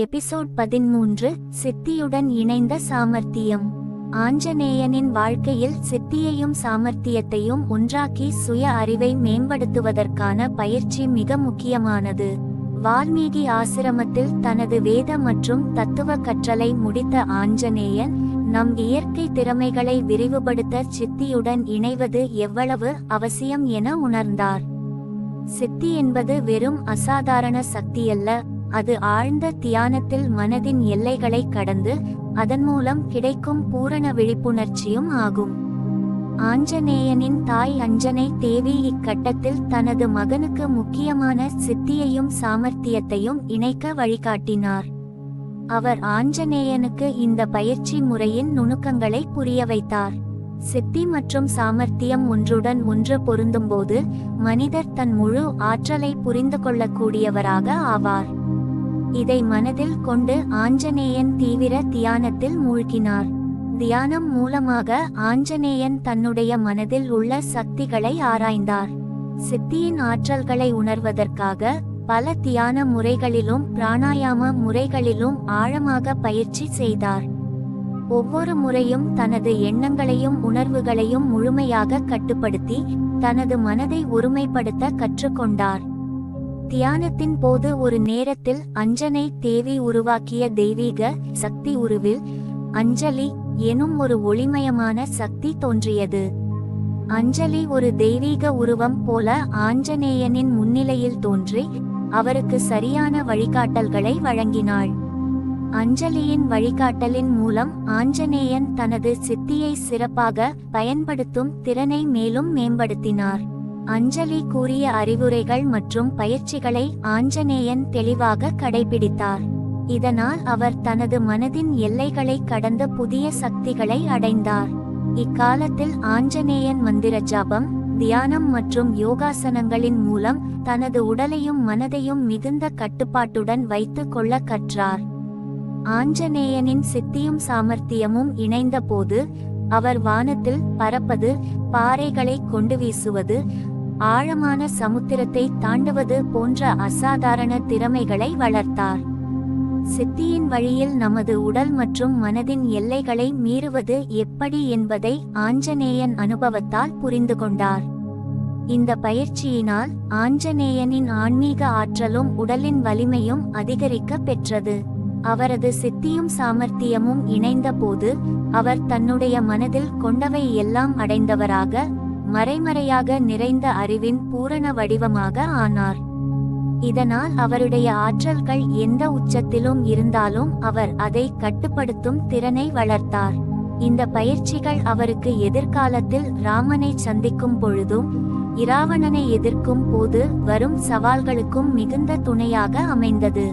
Episode 13 சித்தியுடன் இணைந்த சாமர்த்தியம். ஆஞ்சநேயனின் வாழ்க்கையில் சித்தியையும் சாமர்த்தியத்தையும் ஒன்றாக்கி சுய அறிவை மேம்படுத்துவதற்கான பயிற்சி மிக முக்கியமானது. வால்மீகி ஆசிரமத்தில் தனது வேத மற்றும் தத்துவ கற்றலை முடித்த ஆஞ்சநேயன் நம் இயற்கை திறமைகளை விரிவுபடுத்த சித்தியுடன் இணைவது எவ்வளவு அவசியம் என உணர்ந்தார். சித்தி என்பது வெறும் அசாதாரண சக்தியல்ல, அது ஆழ்ந்த தியானத்தில் மனதின் எல்லைகளை கடந்து அதன் மூலம் கிடைக்கும் பூரண விழிப்புணர்ச்சியும் ஆகும். ஆஞ்சநேயனின் தாய் அஞ்சனை தேவி இக்கட்டத்தில் தனது மகனுக்கு முக்கியமான சித்தியையும் சாமர்த்தியத்தையும் இணைக்க வழிகாட்டினார். அவர் ஆஞ்சநேயனுக்கு இந்த பயிற்சி முறையின் நுணுக்கங்களை புரிய வைத்தார். சித்தி மற்றும் சாமர்த்தியம் ஒன்றுடன் ஒன்று பொருந்தும்போது மனிதர் தன் முழு ஆற்றலை புரிந்து கொள்ளக்கூடியவராக ஆவார். இதை மனதில் கொண்டு ஆஞ்சநேயன் தீவிர தியானத்தில் மூழ்கினார். தியானம் மூலமாக ஆஞ்சநேயன் தன்னுடைய மனதில் உள்ள சக்திகளை ஆராய்ந்தார். சித்தியின் ஆற்றல்களை உணர்வதற்காக பல தியான முறைகளிலும் பிராணாயாம முறைகளிலும் ஆழமாக பயிற்சி செய்தார். ஒவ்வொரு முறையும் தனது எண்ணங்களையும் உணர்வுகளையும் முழுமையாக கட்டுப்படுத்தி தனது மனதை ஒருமைப்படுத்த கற்றுக்கொண்டார். தியானத்தின் போது ஒரு நேரத்தில் அஞ்சனை தேவி உருவாக்கிய தெய்வீக சக்தி உருவில் அஞ்சலி எனும் ஒரு ஒளிமயமான சக்தி தோன்றியது. அஞ்சலி ஒரு தெய்வீக உருவம் போல ஆஞ்சநேயனின் முன்னிலையில் தோன்றி அவருக்கு சரியான வழிகாட்டல்களை வழங்கினாள். அஞ்சலியின் வழிகாட்டலின் மூலம் ஆஞ்சநேயன் தனது சித்தியை சிறப்பாக பயன்படுத்தும் திறனை மேலும் மேம்படுத்தினார். அஞ்சலி கூறிய அறிவுரைகள் மற்றும் பயிற்சிகளை ஆஞ்சநேயன் தெளிவாக கடைபிடித்தார். இதனால் அவர் தனது மனதின் எல்லைகளை கடந்த புதிய சக்திகளை அடைந்தார். இக்காலத்தில் ஆஞ்சநேயன் மந்திர ஜபம், தியானம் மற்றும் யோகாசனங்களின் மூலம் தனது உடலையும் மனதையும் மிகுந்த கட்டுப்பாட்டுடன் வைத்து கொள்ள கற்றார். ஆஞ்சநேயனின் சித்தியும் சாமர்த்தியமும் இணைந்த போது அவர் வானத்தில் பறப்பது, பாறைகளை கொண்டு வீசுவது, ஆழமான சமுத்திரத்தை தாண்டுவது போன்ற அசாதாரண திறமைகளை வளர்த்தார். சித்தியின் வழியில் நமது உடல் மற்றும் மனதின் எல்லைகளை மீறுவது எப்படி என்பதை ஆஞ்சநேயன் அனுபவத்தால் புரிந்து கொண்டார். இந்த பயிற்சியினால் ஆஞ்சநேயனின் ஆன்மீக ஆற்றலும் உடலின் வலிமையும் அதிகரிக்க பெற்றது. அவரது சித்தியும் சாமர்த்தியமும் இணைந்த போது அவர் தன்னுடைய மனதில் கொண்டவை எல்லாம் அடைந்தவராக, மறைமறையாக நிறைந்த அறிவின் பூரண வடிவமாக ஆனார். இதனால் அவருடைய ஆற்றல்கள் எந்த உச்சத்திலும் இருந்தாலும் அவர் அதை கட்டுப்படுத்தும் திறனை வளர்த்தார். இந்த பயிற்சிகள் அவருக்கு எதிர்காலத்தில் ராமனை சந்திக்கும் பொழுதும் இராவணனை எதிர்க்கும் போது வரும் சவால்களுக்கும் மிகுந்த துணையாக அமைந்தது.